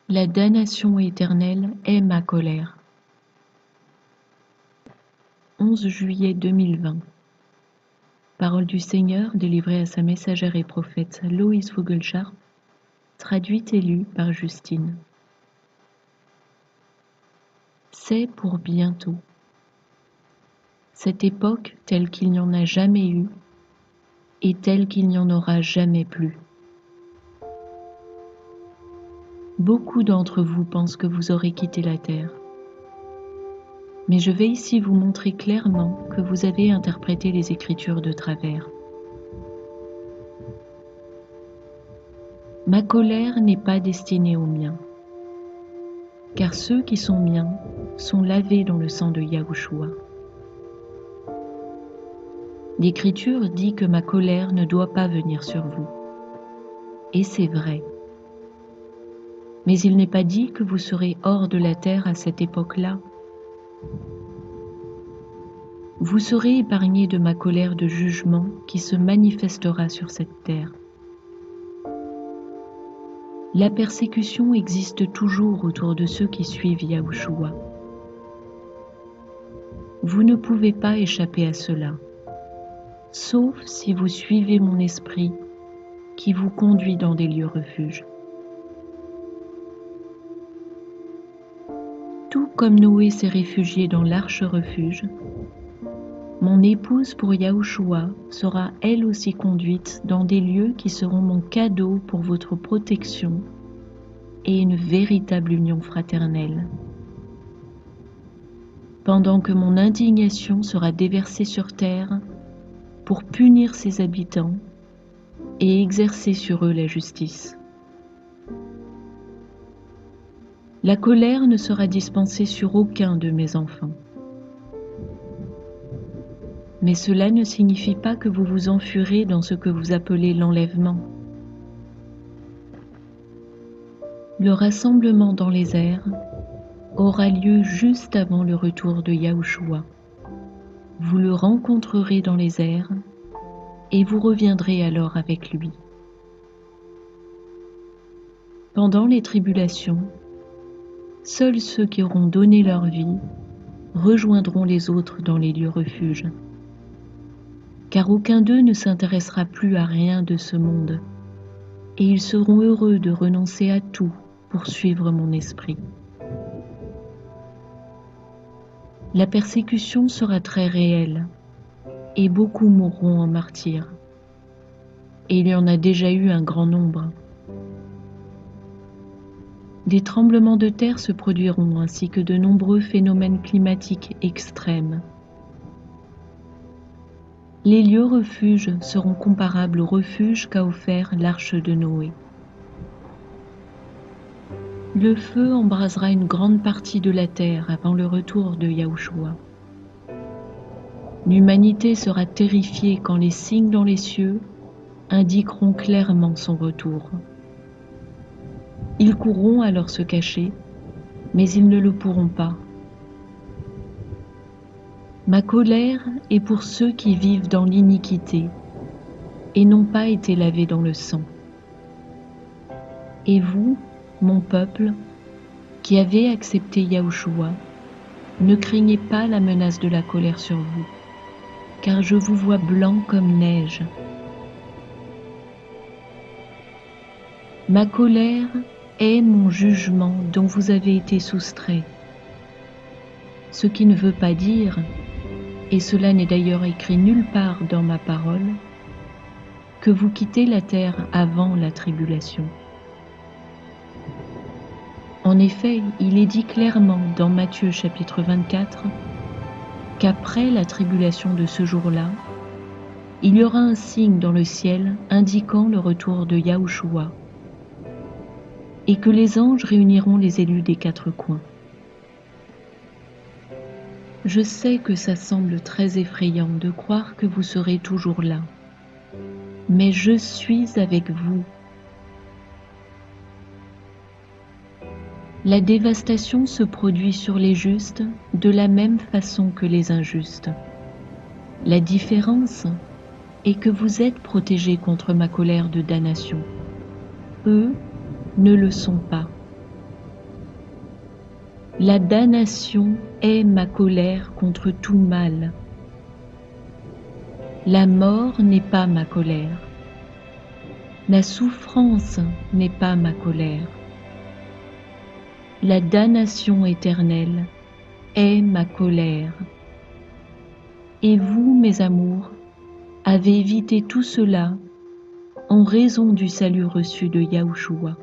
La damnation éternelle est ma colère. 11 juillet 2020. Parole du Seigneur délivrée à sa messagère et prophète Loïs Vogelchardt, traduite et lue par Justine. C'est pour bientôt. Cette époque telle qu'il n'y en a jamais eu et telle qu'il n'y en aura jamais plus. Beaucoup d'entre vous pensent que vous aurez quitté la terre. Mais je vais ici vous montrer clairement que vous avez interprété les Écritures de travers. Ma colère n'est pas destinée aux miens, car ceux qui sont miens sont lavés dans le sang de Yahushua. L'Écriture dit que ma colère ne doit pas venir sur vous. Et c'est vrai. Mais il n'est pas dit que vous serez hors de la terre à cette époque-là. Vous serez épargnés de ma colère de jugement qui se manifestera sur cette terre. La persécution existe toujours autour de ceux qui suivent Yahushua. Vous ne pouvez pas échapper à cela, sauf si vous suivez mon esprit qui vous conduit dans des lieux refuges. Tout comme Noé s'est réfugié dans l'arche refuge, mon épouse pour Yahushua sera elle aussi conduite dans des lieux qui seront mon cadeau pour votre protection et une véritable union fraternelle. Pendant que mon indignation sera déversée sur terre pour punir ses habitants et exercer sur eux la justice. La colère ne sera dispensée sur aucun de mes enfants. Mais cela ne signifie pas que vous vous enfuirez dans ce que vous appelez l'enlèvement. Le rassemblement dans les airs aura lieu juste avant le retour de Yahushua. Vous le rencontrerez dans les airs et vous reviendrez alors avec lui. Pendant les tribulations, seuls ceux qui auront donné leur vie rejoindront les autres dans les lieux refuges. Car aucun d'eux ne s'intéressera plus à rien de ce monde, et ils seront heureux de renoncer à tout pour suivre mon esprit. La persécution sera très réelle, et beaucoup mourront en martyrs. Et il y en a déjà eu un grand nombre. Des tremblements de terre se produiront ainsi que de nombreux phénomènes climatiques extrêmes. Les lieux refuges seront comparables aux refuges qu'a offert l'arche de Noé. Le feu embrasera une grande partie de la terre avant le retour de Yahushua. L'humanité sera terrifiée quand les signes dans les cieux indiqueront clairement son retour. Ils courront alors se cacher, mais ils ne le pourront pas. Ma colère est pour ceux qui vivent dans l'iniquité et n'ont pas été lavés dans le sang. Et vous, mon peuple, qui avez accepté Yahushua, ne craignez pas la menace de la colère sur vous, car je vous vois blanc comme neige. Ma colère est mon jugement dont vous avez été soustraits. Ce qui ne veut pas dire, et cela n'est d'ailleurs écrit nulle part dans ma parole, que vous quittez la terre avant la tribulation. En effet, il est dit clairement dans Matthieu chapitre 24 qu'après la tribulation de ce jour-là, il y aura un signe dans le ciel indiquant le retour de Yahushua, et que les anges réuniront les élus des quatre coins. Je sais que ça semble très effrayant de croire que vous serez toujours là, mais je suis avec vous. La dévastation se produit sur les justes de la même façon que les injustes. La différence est que vous êtes protégés contre ma colère de damnation. Eux ne le sont pas. La damnation est ma colère contre tout mal. La mort n'est pas ma colère. La souffrance n'est pas ma colère. La damnation éternelle est ma colère. Et vous, mes amours, avez évité tout cela en raison du salut reçu de Yahushua.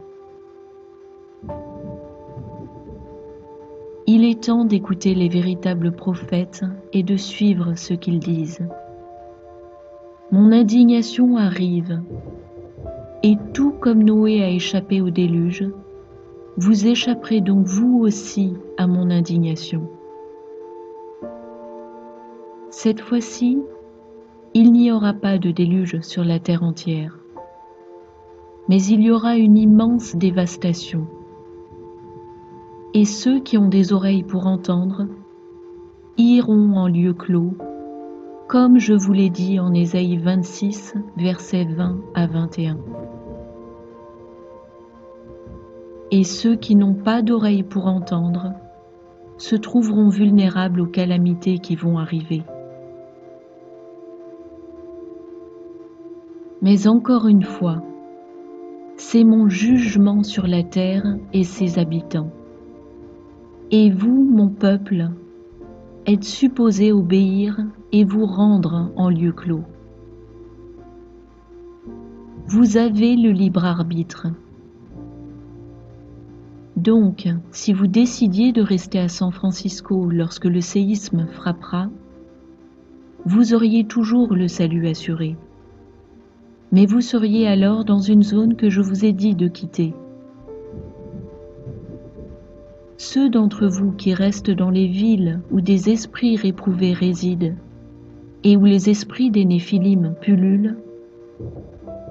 Il est temps d'écouter les véritables prophètes et de suivre ce qu'ils disent. Mon indignation arrive, et tout comme Noé a échappé au déluge, vous échapperez donc vous aussi à mon indignation. Cette fois-ci, il n'y aura pas de déluge sur la terre entière, mais il y aura une immense dévastation. Et ceux qui ont des oreilles pour entendre iront en lieu clos, comme je vous l'ai dit en Ésaïe 26, versets 20 à 21. Et ceux qui n'ont pas d'oreilles pour entendre se trouveront vulnérables aux calamités qui vont arriver. Mais encore une fois, c'est mon jugement sur la terre et ses habitants. Et vous, mon peuple, êtes supposés obéir et vous rendre en lieu clos. Vous avez le libre arbitre. Donc, si vous décidiez de rester à San Francisco lorsque le séisme frappera, vous auriez toujours le salut assuré. Mais vous seriez alors dans une zone que je vous ai dit de quitter. Ceux d'entre vous qui restent dans les villes où des esprits réprouvés résident et où les esprits des Néphilim pullulent,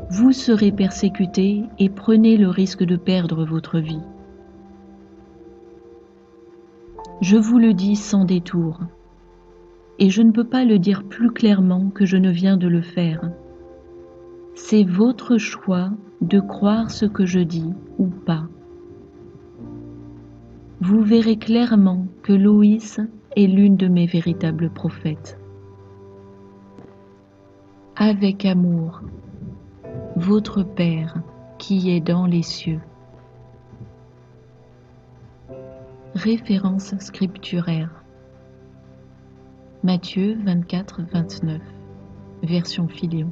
vous serez persécutés et prenez le risque de perdre votre vie. Je vous le dis sans détour, et je ne peux pas le dire plus clairement que je ne viens de le faire. C'est votre choix de croire ce que je dis ou pas. Vous verrez clairement que Loïs est l'une de mes véritables prophètes. Avec amour, votre Père qui est dans les cieux. Référence scripturaire. Matthieu 24, 29, version Filion.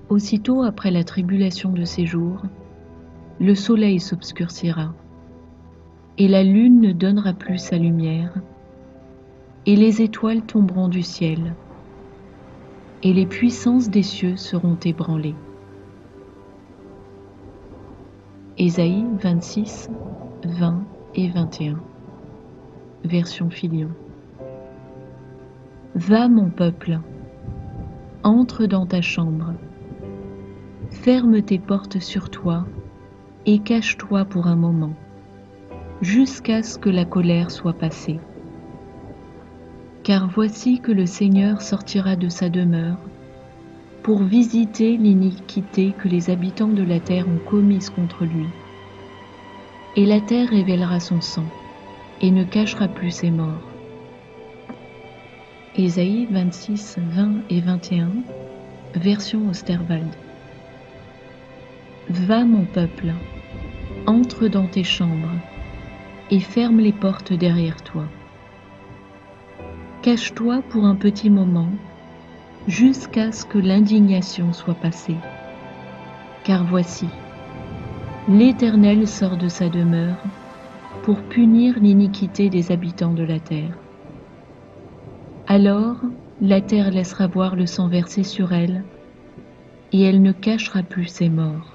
Aussitôt après la tribulation de ces jours, le soleil s'obscurcira, et la lune ne donnera plus sa lumière, et les étoiles tomberont du ciel, et les puissances des cieux seront ébranlées. Ésaïe 26, 20 et 21, version Filion. Va, mon peuple, entre dans ta chambre, ferme tes portes sur toi et cache-toi pour un moment, jusqu'à ce que la colère soit passée. Car voici que le Seigneur sortira de sa demeure pour visiter l'iniquité que les habitants de la terre ont commise contre lui. Et la terre révélera son sang et ne cachera plus ses morts. Ésaïe 26, 20 et 21, version Osterwald. Va, mon peuple, entre dans tes chambres et ferme les portes derrière toi. Cache-toi pour un petit moment jusqu'à ce que l'indignation soit passée. Car voici, l'Éternel sort de sa demeure pour punir l'iniquité des habitants de la terre. Alors, la terre laissera voir le sang versé sur elle, et elle ne cachera plus ses morts.